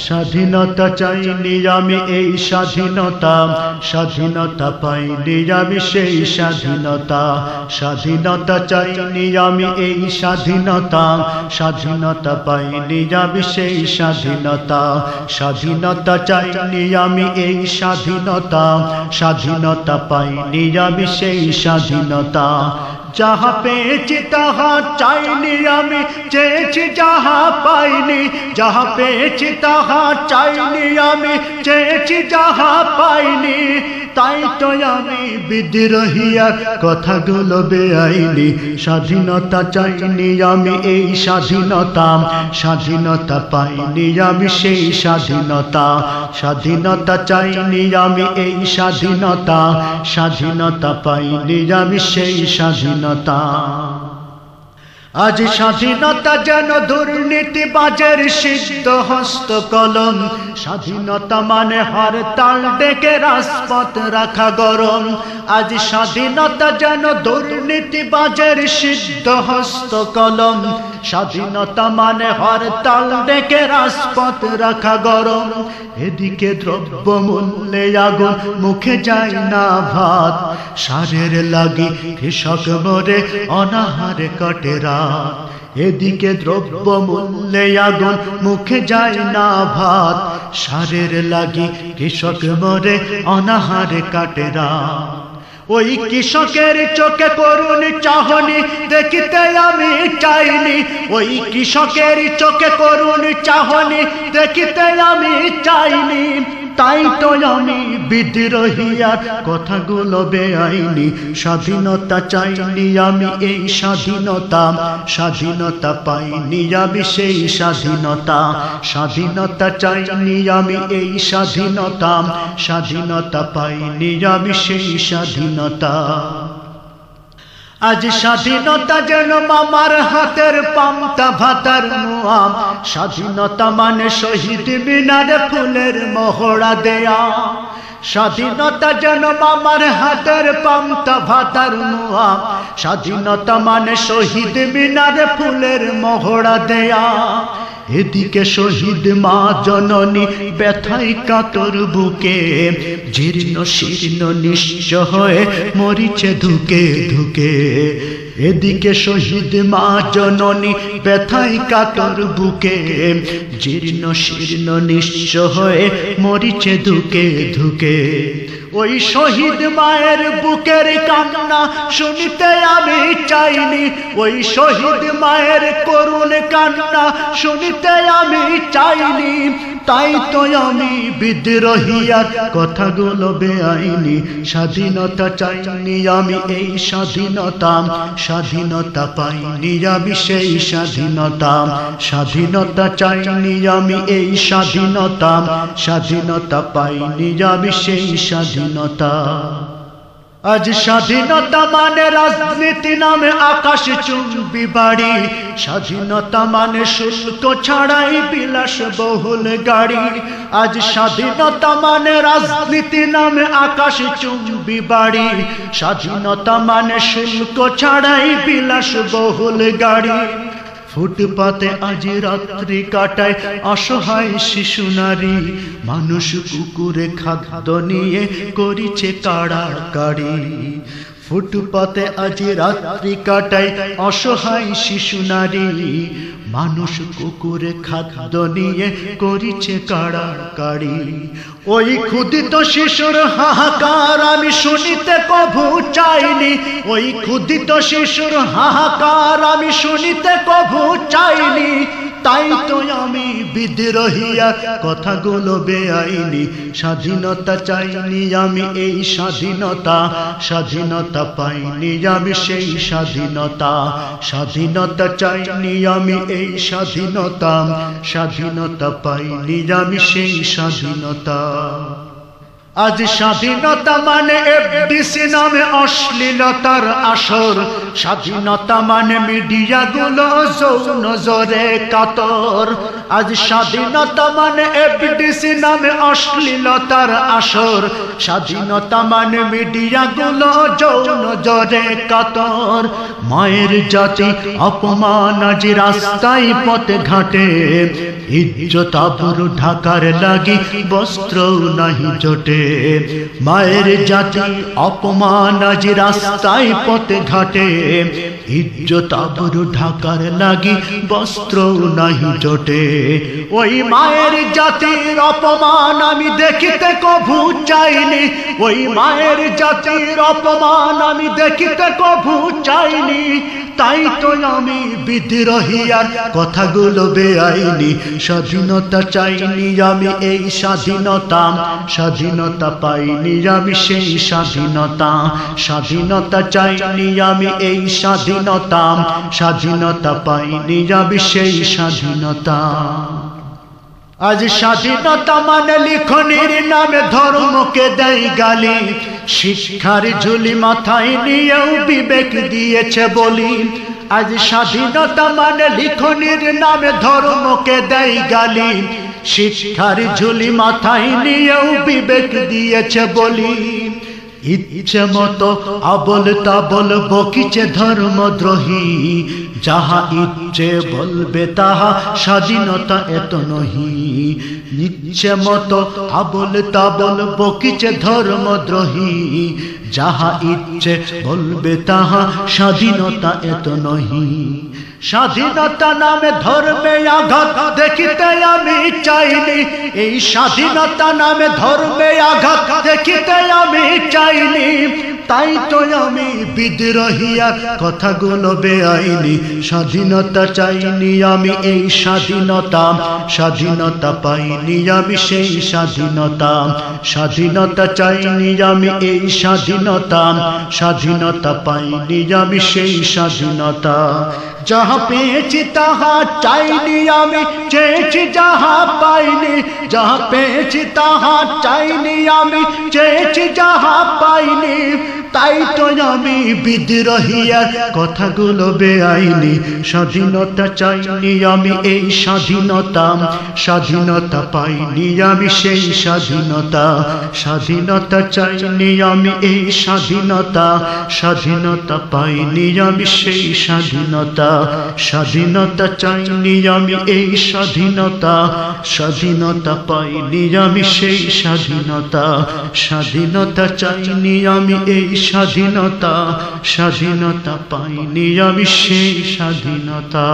স্বাধীনতা চাইনি আমি এই স্বাধীনতা, স্বাধীনতা পাইনি আমি সেই স্বাধীনতা। স্বাধীনতা চাইনি আমি এই স্বাধীনতা, স্বাধীনতা পাইনি আমি সেই স্বাধীনতা। স্বাধীনতা চাইনি আমি এই স্বাধীনতা, স্বাধীনতা পাইনি আমি সেই স্বাধীনতা। যাহা পেয়েছি তাহা চাইনি আমি, চেয়েছি যাহা পাইনি। যাহা পেয়েছি তাহা চাইনি আমি, চেয়েছি যাহা পাইনি। তাই তো আমি বিদ্রোহী আর কথাগুলো বেআইনি। স্বাধীনতা চাইনি আমি এই স্বাধীনতা, স্বাধীনতা পাইনি আমি সেই স্বাধীনতা। স্বাধীনতা চাইনি আমি এই স্বাধীনতা, স্বাধীনতা পাইনি আমি সেই স্বাধীনতা। আজ স্বাধীনতা যেন দুর্নীতিবাজের সিদ্ধ হস্ত কলম। স্বাধীনতা মানে হরতাল ডেকে রাজপথ রাখা গরম। আজ স্বাধীনতা যেন দুর্নীতিবাজের সিদ্ধ হস্ত কলম। স্বাধীনতা মানে হরতাল ডেকে রাজপথ রাখা গরম। এদিকে দ্রব্য মূল্যে আগুন, মুখে যায় না ভাত। সারের লাগি কৃষক মরে, অনাহারে কাটে রাত। এদিকে দ্রব্য মূল্যে আগুন, মুখে যায় না ভাত। সারের লাগি কৃষক মরে, অনাহারে কাটে রাত। ওই কৃষকের চোখে করুণ চাহনি দেখিতে আমি চাইনি। ওই কৃষকের চোখে করুণ চাহনি দেখিতে আমি চাইনি। তাই তো আমি বিদ্রোহী আর কথাগুলো বেআইনি। স্বাধীনতা চাইনি আমি এই স্বাধীনতা, স্বাধীনতা পাইনি আমি সেই স্বাধীনতা। স্বাধীনতা চাইনি আমি এই স্বাধীনতা, স্বাধীনতা পাইনি আমি সেই স্বাধীনতা। আজ স্বাধীনতা যেন মামার হাতের পান্তা ভাতার মুয়াম। স্বাধীনতা মানে শহীদ মিনারে ফুলের মহড়া দেয়া। স্বাধীনতা যেন মামার হাতের পান্তা ভাতার মুয়াম। স্বাধীনতা মানে শহীদ মিনারে ফুলের মহড়া দেয়া। এদিকে শহীদ মা জননী ব্যথায় কাতর বুকে, জীর্ণ শীর্ণ নিঃস্ব হয়ে মরিছে ধুকে ধুকে। এদিকে শহীদ মা জননী ব্যথায় কাতর বুকে, জীর্ণ শীর্ণ নিঃস্ব হয়ে মরিছে ধুকে ধুকে। ওই শহীদ মায়ের বুকের কান্না শুনিতে আমি চাইনি। ওই শহীদ মায়ের করুণ কান্না শুনিতে আমি চাইনি। তাই তো আমি বিদ্রোহী আর কথাগুলো বেআইনি। স্বাধীনতা চাইনি আমি এই স্বাধীনতা, স্বাধীনতা পাইনি আমি সেই স্বাধীনতা। স্বাধীনতা চাইনি আমি এই স্বাধীনতা, স্বাধীনতা পাইনি আমি সেই স্বাধীনতা। আজ স্বাধীনতা মানে রাজনীতি নামে আকাশ চুম্বি বাড়ি। স্বাধীনতা মানে শুল্ক ছাড়াই বিলাস বহুল গাড়ি। আজ স্বাধীনতা মানে রাজনীতি নামে আকাশ চুম্বি বাড়ি। স্বাধীনতা মানে শুল্ক ছাড়াই বিলাস বহুল গাড়ি। ফুটপাতে আজ রাত্রি কাটায় অসহায় শিশু নারী। মানুষ কুকুরে খাদ্য নিয়ে করিছে কাড়াকাড়ি। ফুটপাতে আজ রাত্রি কাটায় অসহায় শিশু নারী। মানুষ কুকুরে খাদ্য নিয়ে করিছে কাড়াকাড়ি। ওই ক্ষুদিত শিশুর হাহাকার আমি শুনিতে কভু চাইনি। ওই ক্ষুদিত শিশুর হাহাকার আমি শুনিতে কভু চাইনি। তাই তো আমি বিদ্রোহী আর কথাগুলো বেআইনি। স্বাধীনতা চাইনি আমি এই স্বাধীনতা, স্বাধীনতা পাইনি আমি সেই স্বাধীনতা। স্বাধীনতা চাইনি আমি এই স্বাধীনতা, স্বাধীনতা পাইনি আমি সেই স্বাধীনতা। আজ স্বাধীনতা মানে এফডিসি নামে অশ্লীলতার আসর, স্বাধীনতা মানে মিডিয়া গুলো যৌন জোরে কাতর। আজ স্বাধীনতা মানে এফডিসি নামে অশ্লীলতার আসর, স্বাধীনতা মানে মিডিয়া গুলো যৌন জোরে কাতর। মায়ের জাতি অপমান আজ রাস্তায় পথে ঘাটে, ইজ্জত আবরু ঢাকার লাগি বস্ত্র নাহি জোটে। মায়ের জাতি অপমান আজ রাস্তায় পথে ঘাটে, ইজ্জত আবরু ঢাকার লাগি বস্ত্র নাহি জোটে। ওই মায়ের জাতির অপমান আমি দেখিতে কভু চাইনি, ওই মায়ের জাতির অপমান আমি দেখিতে কভু চাইনি। তাই তো আমি বিদ্রোহী আর কথাগুলো বেআইনি। স্বাধীনতা চাইনি আমি এই স্বাধীনতা, স্বাধীনতা পাইনি আমি সেই স্বাধীনতা। স্বাধীনতা চাইনি আমি এই স্বাধীনতা, স্বাধীনতা পাইনি আমি সেই স্বাধীনতা। আজ স্বাধীনতা মানে লিখনির নামে ধর্মকে দেয় গালি, শিক্ষার ঝুলি মাথায় নিয়েও বিবেক দিয়েছে বলি। আজ স্বাধীনতা মানে লিখনির নামে ধর্মকে দেয় গালি, শিক্ষার ঝুলি মাথায় নিয়েও বিবেক দিয়েছে বলি। ইচ্ছে মতো আবল তাবল বকিছে ধর্মদ্রোহী, যাহা ইচ্ছে বলবে তাহা স্বাধীনতা এত নহি। ইচ্ছে মতো আবল তাবল বকিছে ধর্মদ্রোহী, যাহা ইচ্ছে বলবে তাহা স্বাধীনতা এত নহি। স্বাধীনতা নামে ধর্মে আঘাত দেখিতে আমি চাইনি, এই স্বাধীনতা নামে ধর্মে আঘাত দেখিতে আমি চাইনি। তাই তো আমি বিদ্রোহী আর কথাগুলো বেআইনি। স্বাধীনতা চাইনি আমি এই স্বাধীনতা, স্বাধীনতা পাইনি আমি সেই স্বাধীনতা। স্বাধীনতা চাইনি আমি এই স্বাধীনতা, স্বাধীনতা পাইনি আমি সেই স্বাধীনতা। যাহা পেয়েছি তাহা চাইনি আমি, চেয়েছি যাহা পাইনি। যাহা পেয়েছি তাহা চাইনি আমি, চেয়েছি যাহা পাইনি। তাই তো আমি বিদ্রোহী আর কথাগুলো বেআইনি। স্বাধীনতা চাইনি আমি এই স্বাধীনতা, স্বাধীনতা পাইনি আমি সেই স্বাধীনতা। স্বাধীনতা চাইনি আমি এই স্বাধীনতা, স্বাধীনতা পাইনি আমি সেই স্বাধীনতা। স্বাধীনতা চাইনি আমি এই স্বাধীনতা, স্বাধীনতা পাইনি আমি সেই স্বাধীনতা। স্বাধীনতা চাইনি আমি এই স্বাধীনতা, স্বাধীনতা পাইনি আমি সেই স্বাধীনতা।